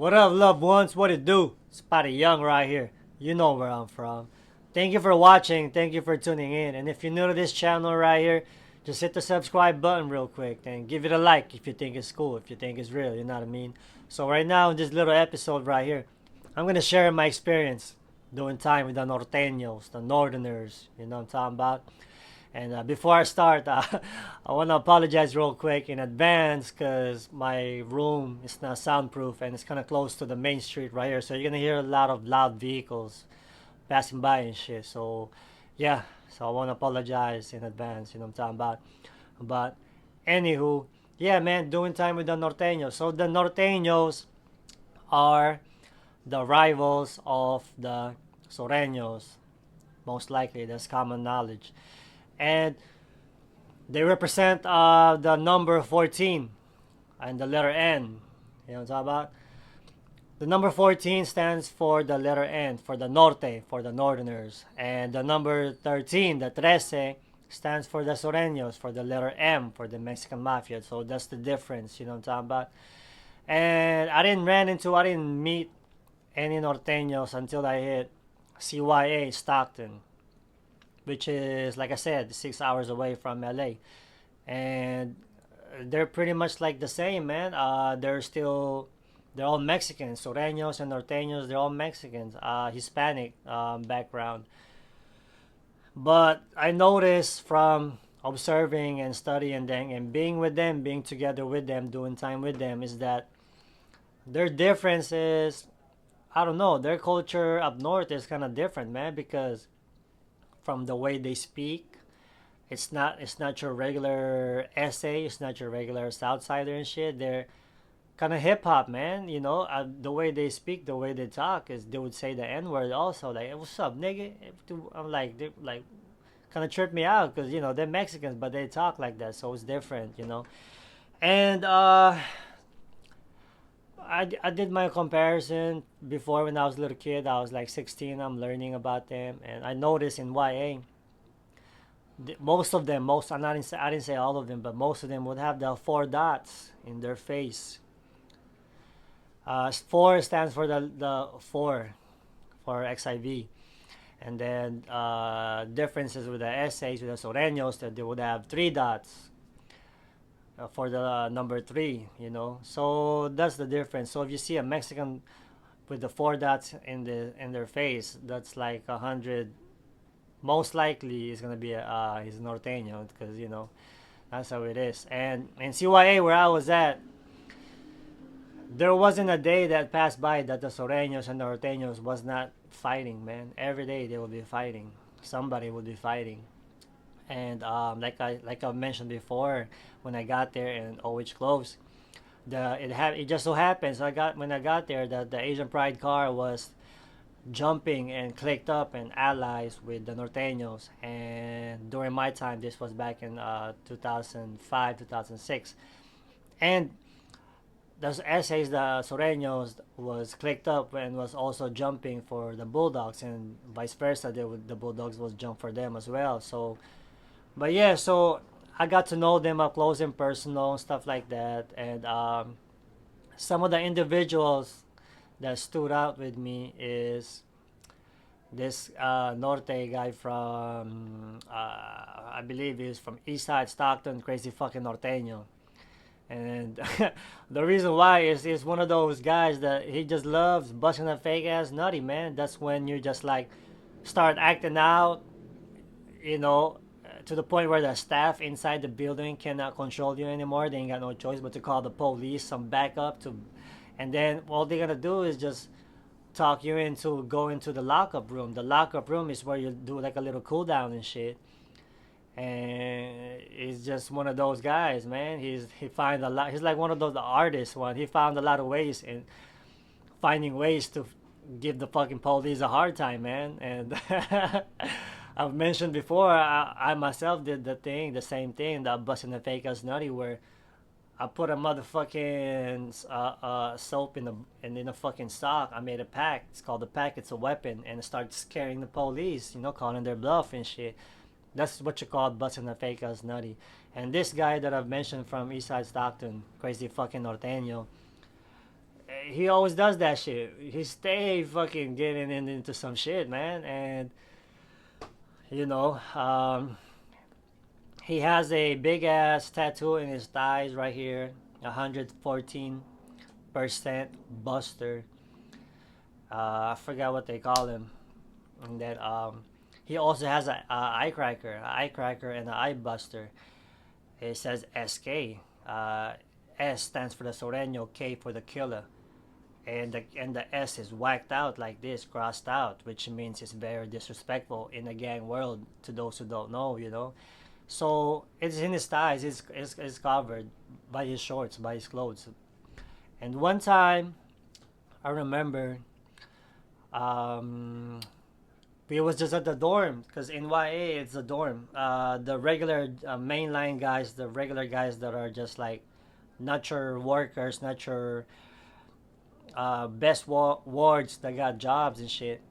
What up, loved ones? What it do? Spotty Young right here. You know where I'm from. Thank you for watching. Thank you for tuning in. And if you're new to this channel right here, just hit the subscribe button real quick and give it a like if you think it's cool, if you think it's real, you know what I mean? So right now in this little episode right here, I'm going to share my experience doing time with the Norteños, the Northerners, you know what I'm talking about? And before I start, I want to apologize real quick in advance because my room is not soundproof and it's kind of close to the main street right here. So you're going to hear a lot of loud vehicles passing by and shit. So, yeah. So I want to apologize in advance, you know what I'm talking about. But, anywho, yeah, man, doing time with the Norteños. So the Norteños are the rivals of the Soreños. Most likely, that's common knowledge. And they represent the number 14 and the letter N. You know what I'm talking about? The number 14 stands for the letter N, for the Norte, for the Northerners. And the number 13, the Trece, stands for the Soreños, for the letter M, for the Mexican Mafia. So that's the difference, you know what I'm talking about? And I didn't meet any Norteños until I hit CYA, Stockton, which is, like I said, 6 hours away from LA. And they're pretty much like the same, man. They're all Mexicans. Soreños and Norteños, they're all Mexicans, Hispanic background. But I noticed from observing and studying them and being with them, being together with them, doing time with them, is that their difference is, I don't know, their culture up north is kind of different, man, because from the way they speak, it's not your regular essay. It's not your regular Southsider and shit. They're kind of hip hop, man. You know, the way they speak, the way they talk is they would say the N word also. Like, "Hey, what's up, nigga?" I'm like, they like kind of trip me out because they're Mexicans, but they talk like that, so it's different, you know. And I did my comparison before when I was a little kid. I was like 16. I'm learning about them, and I noticed in YA, most of them, I didn't say all of them, but most of them would have the four dots in their face. Four stands for the four for XIV. And then differences with the essays with the Soreños that they would have three dots for the number three, you know. So that's the difference. So if you see a Mexican with the four dots in their face, that's like 100. Most likely is gonna be he's Norteño because that's how it is. And in CYA where I was at, there wasn't a day that passed by that the Soreños and the Norteños was not fighting, man. Every day they would be fighting. Somebody would be fighting. And like I mentioned before, when I got there in OH Close, it just so happens when I got there that the Asian Pride car was jumping and clicked up and allies with the Norteños. And during my time, this was back in 2005, 2006, and those essays, the Soreños was clicked up and was also jumping for the Bulldogs, and vice versa. The Bulldogs was jump for them as well. So, but yeah, so I got to know them up close and personal, stuff like that, and some of the individuals that stood out with me is this Norte guy from I believe he's from East Side Stockton, crazy fucking Norteño. And the reason why is he's one of those guys that he just loves busting a fake ass nutty, man. That's when you just like start acting out, to the point where the staff inside the building cannot control you anymore. They ain't got no choice but to call the police, some backup to, and then all they're gonna do is just talk you into going to the lockup room. The lockup room is where you do like a little cool down and shit. And he's just one of those guys, man. He finds a lot. He's like one of those artists. One he found a lot of ways in finding ways to give the fucking police a hard time, man. And I've mentioned before, I myself did the same thing, that busting the fake ass nutty, where I put a motherfucking soap in a fucking sock. I made a pack. It's called a pack. It's a weapon, and I started scaring the police. Calling their bluff and shit. That's what you call busting a fake ass nutty. And this guy that I've mentioned from Eastside Stockton, crazy fucking Norteño, he always does that shit. He stay fucking getting into some shit, man. And you know, he has a big ass tattoo in his thighs right here, 114% Buster. I forgot what they call him. And then he also has a eye cracker, and an eye buster. It says SK. S stands for the Soreño, K for the killer, and the S is whacked out like this, crossed out, which means it's very disrespectful in the gang world. To those who don't know, you know. So it's in his thighs. It's covered by his shorts, by his clothes. And one time, I remember, um, we was just at the dorm because in YA it's a dorm. The regular mainline guys, the regular guys that are just like not your workers, not your best wards that got jobs and shit.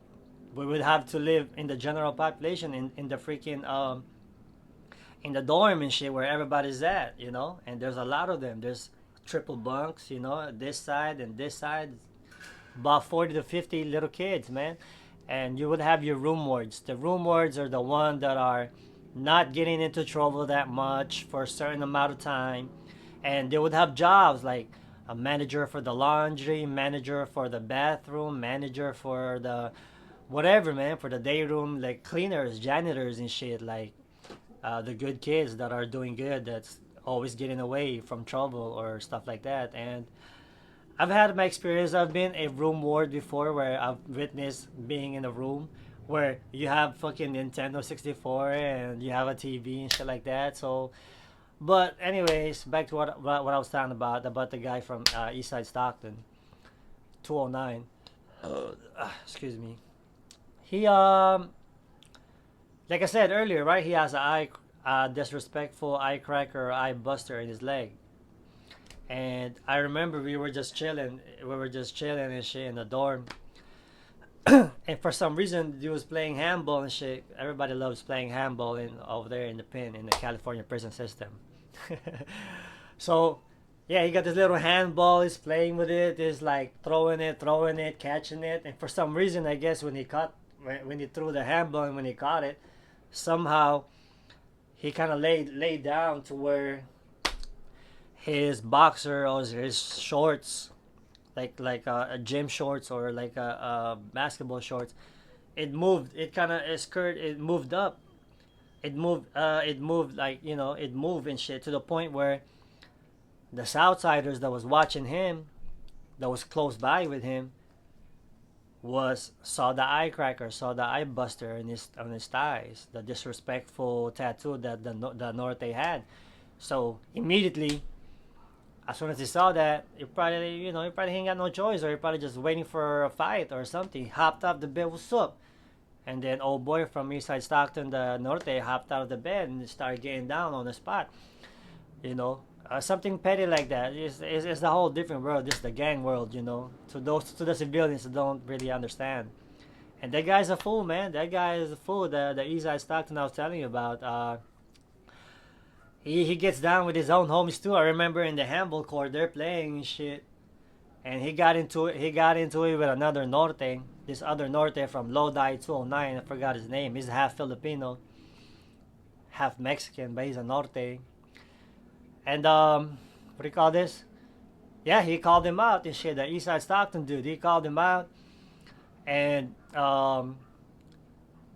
We would have to live in the general population in the freaking in the dorm and shit where everybody's at, you know. And there's a lot of them. There's triple bunks, you know, this side and this side, about 40 to 50 little kids, man. And you would have your room wards. The room wards are the ones that are not getting into trouble that much for a certain amount of time, and they would have jobs like a manager for the laundry, manager for the bathroom, manager for the whatever, man, for the day room, like cleaners, janitors and shit, like the good kids that are doing good, that's always getting away from trouble or stuff like that. And I've had my experience. I've been a room ward before where I've witnessed being in a room where you have fucking Nintendo 64 and you have a TV and shit like that. So, but anyways, back to what I was talking about the guy from Eastside Stockton, 209. Excuse me. He like I said earlier, right? He has a eye disrespectful eye cracker, eye buster in his leg. And I remember we were just chilling. We were just chilling and shit in the dorm. And for some reason, he was playing handball and shit. Everybody loves playing handball in over there in the pen in the California prison system. So, yeah, he got this little handball. He's playing with it. He's like throwing it, catching it. And for some reason, I guess when he threw the handball and when he caught it, somehow he kind of laid down to where his boxer or his shorts, like a gym shorts or like a basketball shorts, it moved. It kind of skirt. It moved up. It moved. It moved like it moved and shit to the point where the Southsiders that was watching him, that was close by with him, was saw the eye cracker, saw the eye buster in his on his thighs, the disrespectful tattoo that the Norte had. So immediately, as soon as he saw that, he probably ain't got no choice, or he probably just waiting for a fight or something. He hopped off the bed, what's up? And then old boy from Eastside Stockton, the Norte, hopped out of the bed and started getting down on the spot. Something petty like that. It's a whole different world. This is the gang world, to the civilians that don't really understand. And that guy's a fool, man. That guy is a fool. The Eastside Stockton I was telling you about. He gets down with his own homies too. I remember in the handball court they're playing and shit, and he got into it. He got into it with another Norte. This other Norte from Lodi 209. I forgot his name. He's half Filipino, half Mexican, but he's a Norte. And what do you call this? Yeah, he called him out and shit. The Eastside Stockton dude, he called him out, and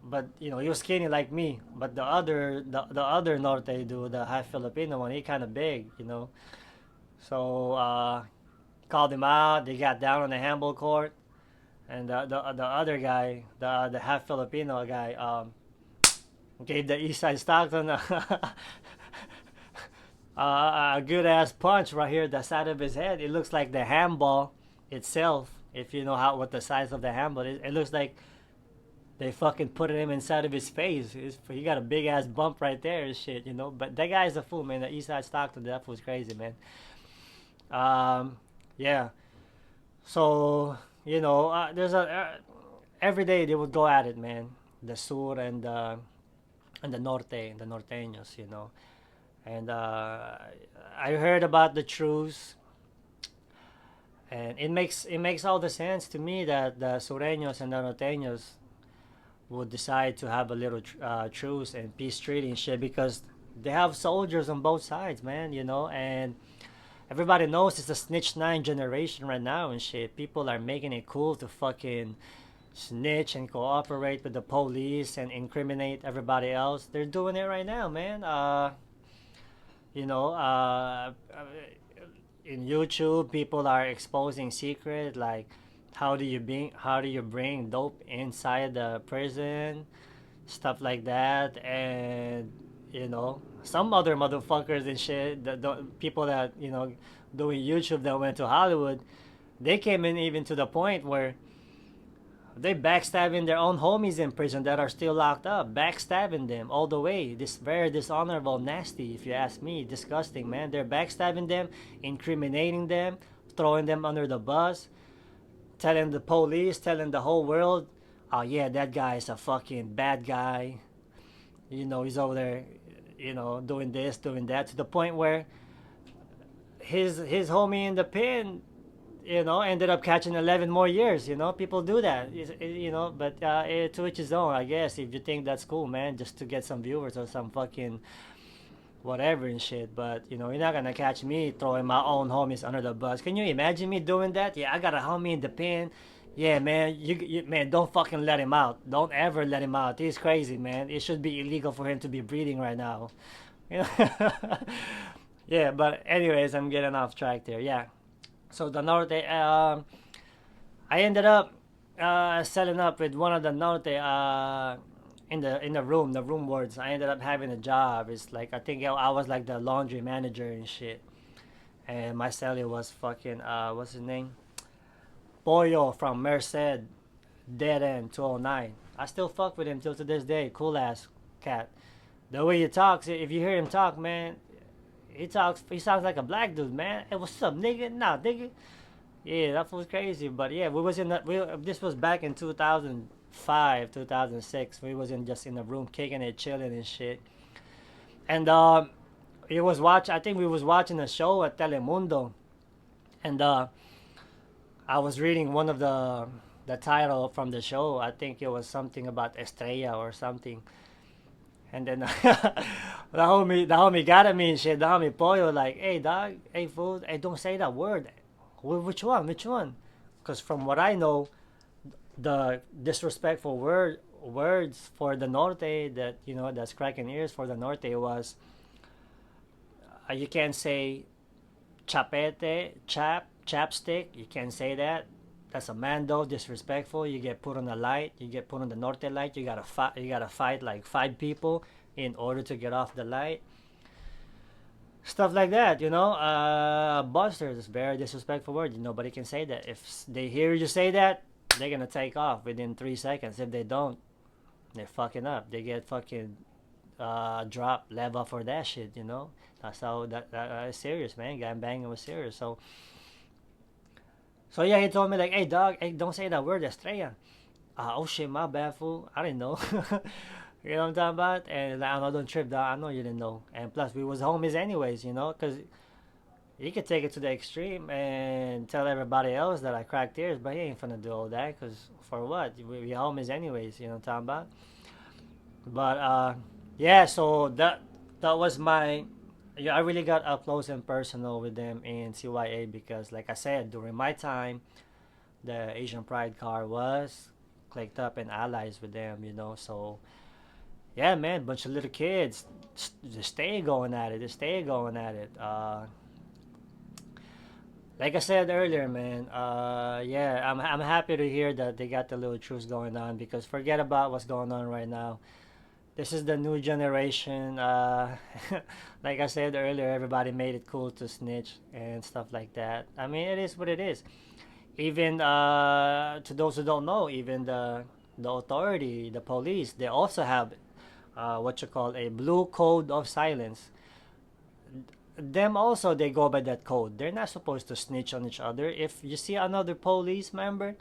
but he was skinny like me. But the other Norte dude, the half Filipino one, he kind of big. So called him out. They got down on the handball court, and the other guy, the half Filipino guy, gave the Eastside Stockton a good ass punch right here, the side of his head. It looks like the handball itself. If you know what the size of the handball is, it looks like they fucking put him inside of his face. He got a big ass bump right there and shit. But that guy's a fool, man. The Eastside Stockton, that was crazy, man. Yeah. So there's every day they would go at it, man. The Sur and the Norte, the Norteños. And I heard about the truce. And it makes all the sense to me that the Sureños and the Norteños would decide to have a little truce and peace treaty and shit because they have soldiers on both sides, man. And everybody knows it's the snitch nine generation right now and shit. People are making it cool to fucking snitch and cooperate with the police and incriminate everybody else. They're doing it right now, man. You know, in YouTube, people are exposing secret like how do you bring dope inside the prison, stuff like that, and some other motherfuckers and shit. The people that doing YouTube that went to Hollywood, they came in even to the point where they backstabbing their own homies in prison that are still locked up, backstabbing them all the way. This very dishonorable, nasty, if you ask me, disgusting, man. They're backstabbing them, incriminating them, throwing them under the bus, telling the police, telling the whole world, oh yeah, that guy is a fucking bad guy. He's over there, doing this, doing that, to the point where his homie in the pen, ended up catching 11 more years. People do that. But to each his own, I guess. If you think that's cool, man, just to get some viewers or some fucking whatever and shit. But you're not gonna catch me throwing my own homies under the bus. Can you imagine me doing that? Yeah, I got a homie in the pen. Yeah, man, man, don't fucking let him out. Don't ever let him out. He's crazy, man. It should be illegal for him to be breathing right now. You know? Yeah, but anyways, I'm getting off track there. Yeah. So the Norte, I ended up selling up with one of the Norte in the room wards. I ended up having a job. It's like I think I was like the laundry manager and shit. And my celly was fucking what's his name? Pollo from Merced, Dead End 209. I still fuck with him till to this day. Cool ass cat. The way he talks, if you hear him talk, man, he sounds like a black dude, man. Hey, what's up, nigga? Nah, nigga. Yeah, that was crazy. But yeah, we was in that. This was back in 2005, 2006. We was just in the room, kicking it, chilling and shit. And he was watch. I think we was watching a show at Telemundo, and I was reading one of the title from the show. I think it was something about Estrella or something. And then the homie got at me and shit. The homie Pollo like, hey dog, hey fool, hey don't say that word. Which one? Which one? Because from what I know, the disrespectful words for the Norte that that's cracking ears for the Norte was you can't say chapete, chapstick. You can't say that. That's a mando, disrespectful. You get put on the light. You get put on the Norte light. You gotta fight. You gotta fight like 5 people in order to get off the light. Stuff like that, Busters is very disrespectful word. Nobody can say that. If they hear you say that, they're gonna take off within 3 seconds. If they don't, they're fucking up. They get fucking drop level for that shit. That's how that is serious, man. Gang banging was serious. So yeah, he told me like, hey dog, hey don't say that word, Estrella. Oh shit, my bad fool. I didn't know. You know what I'm talking about? And like, I know, don't trip, dog. I know you didn't know. And plus, we was homies anyways, because he could take it to the extreme and tell everybody else that I cracked ears, but he ain't finna do all that, because for what? We homies anyways, you know what I'm talking about? But yeah, so that was my. Yeah, I really got up close and personal with them in CYA because, like I said, during my time, the Asian Pride car was clicked up and allies with them, So, yeah, man, bunch of little kids just stay going at it. Just stay going at it. Like I said earlier, man. Yeah, I'm happy to hear that they got the little truce going on because forget about what's going on right now. This is the new generation. Like I said earlier, everybody made it cool to snitch and stuff like that. I mean, it is what it is. Even to those who don't know, even the authority, the police, they also have what you call a blue code of silence. Them also, they go by that code. They're not supposed to snitch on each other. If you see another police member,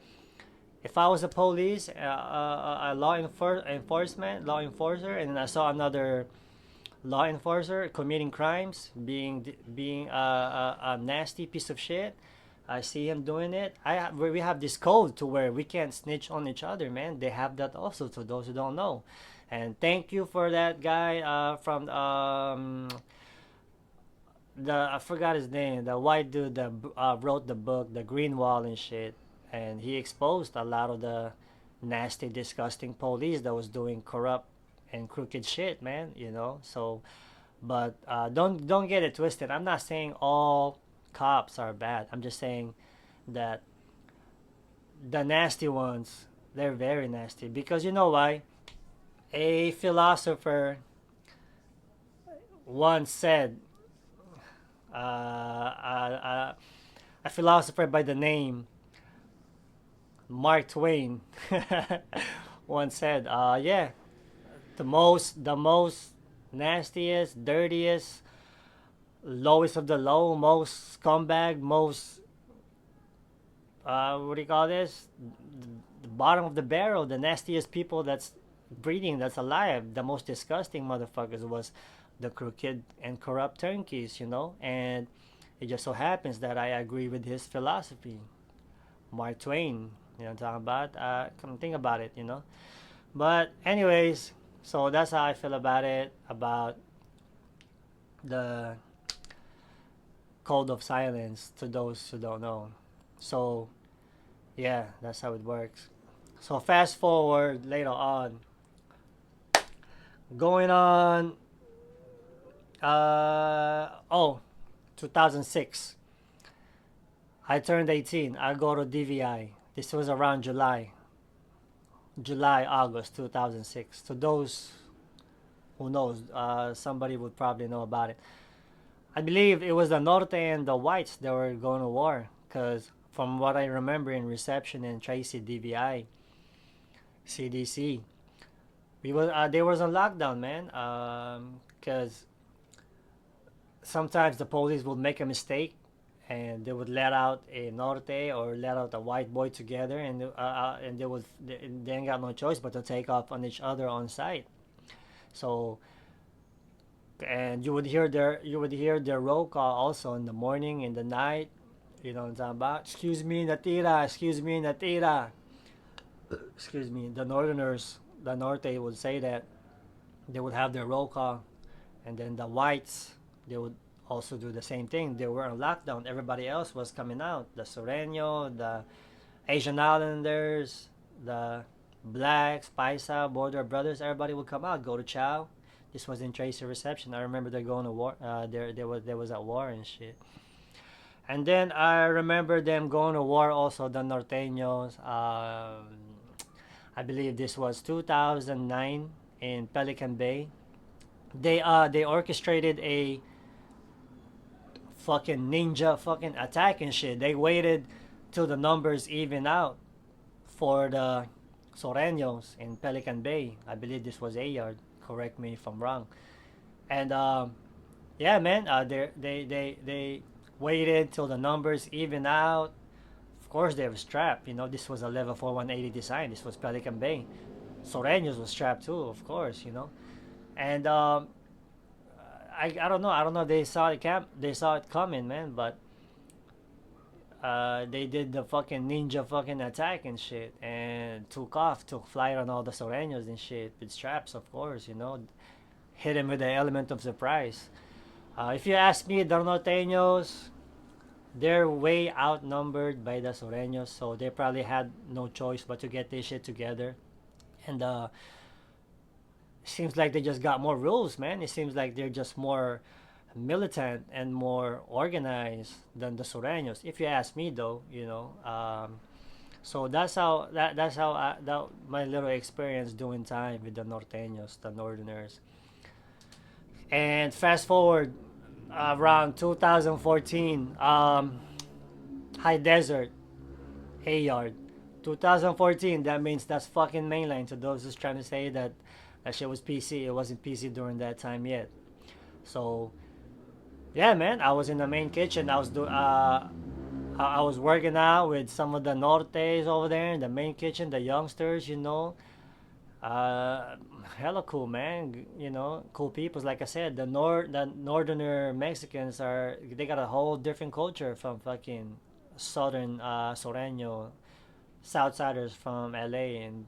if I was a police, a law enforcer, and I saw another law enforcer committing crimes, being a nasty piece of shit, I see him doing it. We have this code to where we can't snitch on each other, man. They have that also. To those who don't know, and thank you for that guy from the I forgot his name. The white dude that wrote the book, The Green Wall and shit, and he exposed a lot of the nasty, disgusting police that was doing corrupt and crooked shit, man. You know, so but don't get it twisted. I'm not saying all cops are bad. I'm just saying that the nasty ones, they're very nasty. Because you know why? A philosopher once said, uh, a philosopher by the name Mark Twain once said, yeah, the most nastiest, dirtiest, lowest of the low, most scumbag, most what do you call this? The bottom of the barrel, the nastiest people that's breeding, that's alive, the most disgusting motherfuckers was the crooked and corrupt turnkeys, you know? And it just so happens that I agree with his philosophy. Mark Twain, you know what I'm talking about? Come think about it, you know? But, anyways, so that's how I feel about it, about the code of silence to those who don't know. So, yeah, that's how it works. So fast forward later on, going on, oh, 2006. I turned 18. I go to DVI. This was around August 2006. To those who knows, somebody would probably know about it. I believe it was the Norte and the Whites that were going to war. Because from what I remember in reception and Tracy DVI, CDC, they was on lockdown, man. Because sometimes the police would make a mistake and they would let out a Norte or let out a white boy together, and they ain't got no choice but to take off on each other on site. So and you would hear their roll call also in the morning, in the night. You know what I'm talking about? Excuse me, Natira. Excuse me, Natira. Excuse me. The Northerners, the Norte would say that they would have their roll call, and then the whites, they would also do the same thing. They were on lockdown. Everybody else was coming out. The Sureño, the Asian Islanders, the blacks, Paisa, Border Brothers. Everybody would come out, go to Chow. This was in Tracy reception. I remember they're going to war. There was at war and shit. And then I remember them going to war also. The Norteños. I believe this was 2009 in Pelican Bay. They orchestrated a fucking ninja fucking attack and shit. They waited till the numbers even out for the Soreños in Pelican Bay. I believe this was Ayard. Correct me if I'm wrong. And yeah, man, they waited till the numbers even out. Of course, they were strapped. You know, this was a level 4180 design. This was Pelican Bay. Soreños was strapped too, of course. You know, and I don't know. I don't know if they saw it coming, man. But they did the fucking ninja fucking attack and shit, and took flight on all the Soreños and shit with straps, of course. You know, hit him with the element of surprise. If you ask me, the Norteños, they're way outnumbered by the Soreños, so they probably had no choice but to get this shit together. And seems like they just got more rules, man. It seems like they're just more militant and more organized than the Sureños. If you ask me, though, you know. So that's how my little experience doing time with the Norteños, the Northerners. And fast forward around 2014, High Desert, A Yard. 2014, that means that's fucking mainline. To those who's trying to say that that shit was PC, it wasn't PC during that time yet. So yeah, man, I was in the main kitchen. I was working out with some of the Nortes over there in the main kitchen, the youngsters, you know. Uh, Hella cool, man. You know, cool people. Like I said, the northerner Mexicans they got a whole different culture from fucking southern Soreño Southsiders from LA and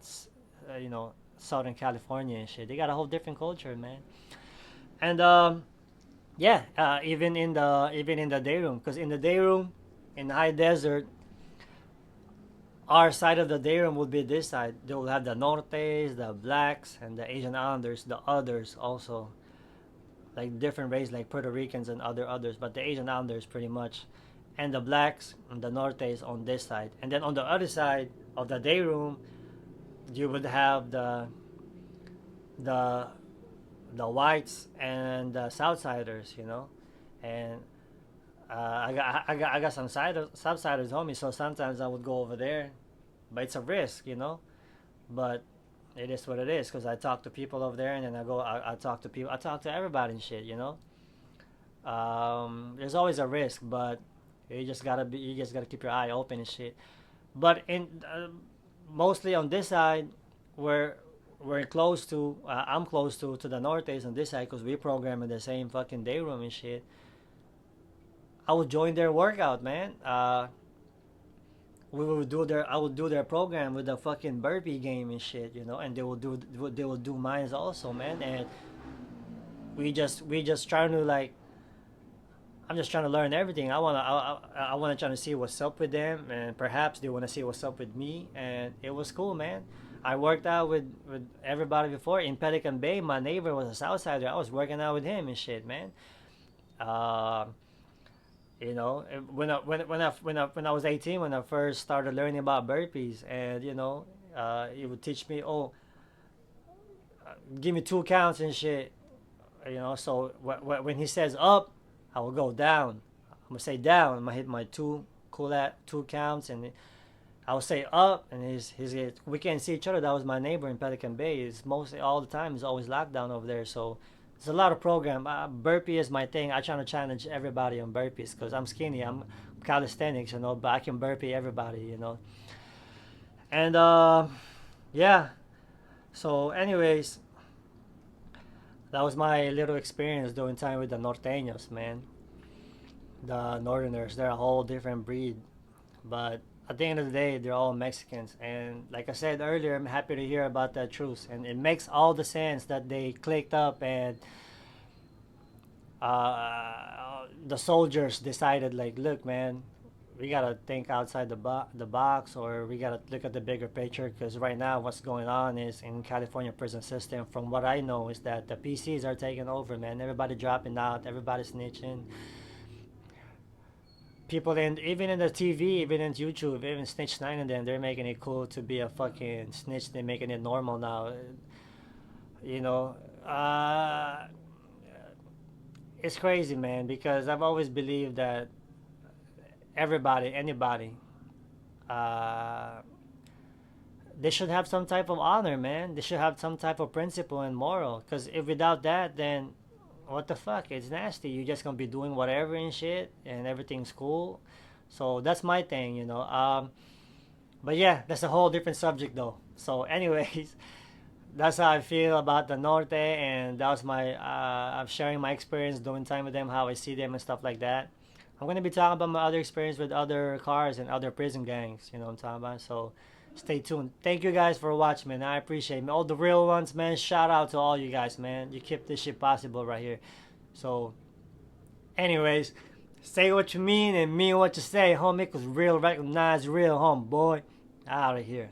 Southern California and shit. They got a whole different culture, man. And yeah, even in the day room, because in the day room, in the high desert, our side of the day room would be this side. They will have the Nortes, the blacks, and the Asian Islanders, the others also, like different race, like Puerto Ricans and others, but the Asian Islanders pretty much, and the blacks and the Nortes on this side, and then on the other side of the day room, you would have the the whites and the Southsiders, and I got some Southsiders homies, so sometimes I would go over there, but it's a risk, but it is what it is because I talk to people over there, and then I talk to people, I talk to everybody and shit, there's always a risk, but you just gotta keep your eye open and shit. But in mostly on this side, where we're close to, I'm close to the Nortes on this side because we program in the same fucking day room and shit. I would join their workout, man. I would do their program with the fucking burpee game and shit, and they will do mines also, man. And we just trying to like, I'm just trying to learn everything. I wanna try to see what's up with them, and perhaps they wanna see what's up with me. And it was cool, man. I worked out with everybody before in Pelican Bay. My neighbor was a Southsider. I was working out with him and shit, man. Uh, when I was 18, when I first started learning about burpees, and he would teach me, give me 2 counts and shit, So when he says up, I will go down. I'm gonna say down. I'm gonna hit my two counts, and I will say up, and we can't see each other. That was my neighbor in Pelican Bay. It's mostly all the time. It's always lockdown over there, so there's a lot of program. Burpee is my thing. I try to challenge everybody on burpees because I'm skinny. I'm calisthenics, but I can burpee everybody. And yeah. So, anyways, that was my little experience doing time with the Norteños, man. The Northerners, they're a whole different breed, but at the end of the day, they're all Mexicans. And like I said earlier, I'm happy to hear about that truce, and it makes all the sense that they clicked up and the soldiers decided, like, look, man, we gotta think outside the box, or we gotta look at the bigger picture. Because right now, what's going on is in California prison system. From what I know, is that the PCs are taking over, man. Everybody dropping out, everybody snitching. People even in the TV, even in YouTube, even Snitch Nine and them, they're making it cool to be a fucking snitch. They're making it normal now. You know, uh, it's crazy, man. Because I've always believed that anybody, uh, they should have some type of honor, man. They should have some type of principle and moral. Because if without that, then what the fuck? It's nasty. You're just gonna be doing whatever and shit, and everything's cool. So that's my thing, But yeah, that's a whole different subject, though. So, anyways, that's how I feel about the Norte, and that was I'm sharing my experience doing time with them, how I see them and stuff like that. I'm gonna be talking about my other experience with other cars and other prison gangs. You know what I'm talking about? So stay tuned. Thank you guys for watching, man. I appreciate it. All the real ones, man. Shout out to all you guys, man. You keep this shit possible right here. So, anyways, say what you mean and mean what you say, homie. Cause real recognize real, homeboy. Out of here.